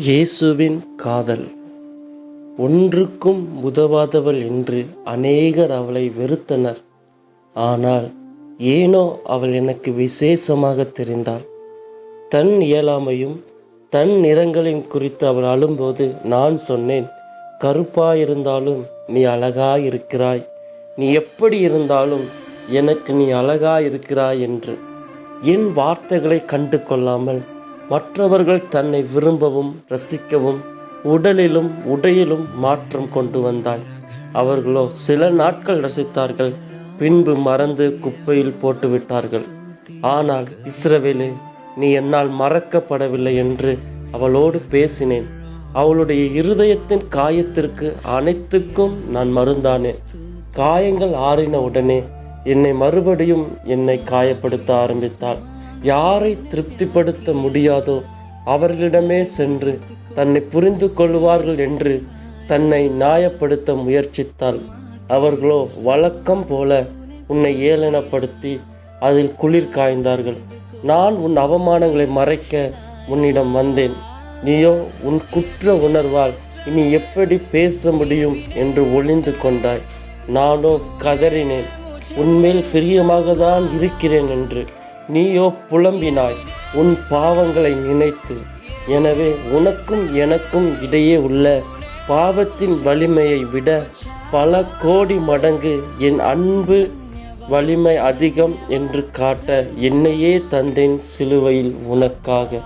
இயேசுவின் காதல். ஒன்றுக்கும் உதவாதவள் என்று அநேகர் அவளை வெறுத்தனர். ஆனால் ஏனோ அவள் எனக்கு விசேஷமாக தெரிந்தாள். தன் இயலாமையும் தன் நிறங்களையும் குறித்து அவள் அழும்போது நான் சொன்னேன், கருப்பாயிருந்தாலும் நீ அழகாயிருக்கிறாய், நீ எப்படி இருந்தாலும் எனக்கு நீ அழகாயிருக்கிறாய் என்று. என் வார்த்தைகளை கண்டு கொள்ளாமல் மற்றவர்கள் தன்னை விரும்பவும் ரசிக்கவும் உடலிலும் உடையிலும் மாற்றம் கொண்டு வந்தாள். அவர்களோ சில நாட்கள் ரசித்தார்கள், பின்பு மறந்து குப்பையில் போட்டுவிட்டார்கள். ஆனால் இஸ்ரவேலே, நீ என்னால் மறக்கப்படவில்லை என்று அவளோடு பேசினேன். அவளுடைய இருதயத்தின் காயத்திற்கு அனைத்துக்கும் நான் மருந்தானேன். காயங்கள் ஆறின உடனே மறுபடியும் என்னை காயப்படுத்த ஆரம்பித்தாள். யாரை திருப்திப்படுத்த முடியாதோ அவர்களிடமே சென்று தன்னை புரிந்து கொள்வார்கள் என்று தன்னை நியாயப்படுத்த முயற்சித்தாள். அவர்களோ வழக்கம் போல உன்னை ஏளனப்படுத்தி அதில் குளிர் காய்ந்தார்கள். நான் உன் அவமானங்களை மறைக்க உன்னிடம் வந்தேன். நீயோ உன் குற்ற உணர்வால் இனி எப்படி பேச முடியும் என்று ஒளிந்து கொண்டாய். நானோ கதறினேன், உன்மேல் பிரியமாக தான் இருக்கிறேன் என்று. நீயோ புலம்பினாய் உன் பாவங்களை நினைத்து. எனவே உனக்கும் எனக்கும் இடையே உள்ள பாவத்தின் வலிமையை விட பல கோடி மடங்கு என் அன்பு வலிமை அதிகம் என்று காட்ட என்னையே தந்தேன் சிலுவையில் உனக்காக.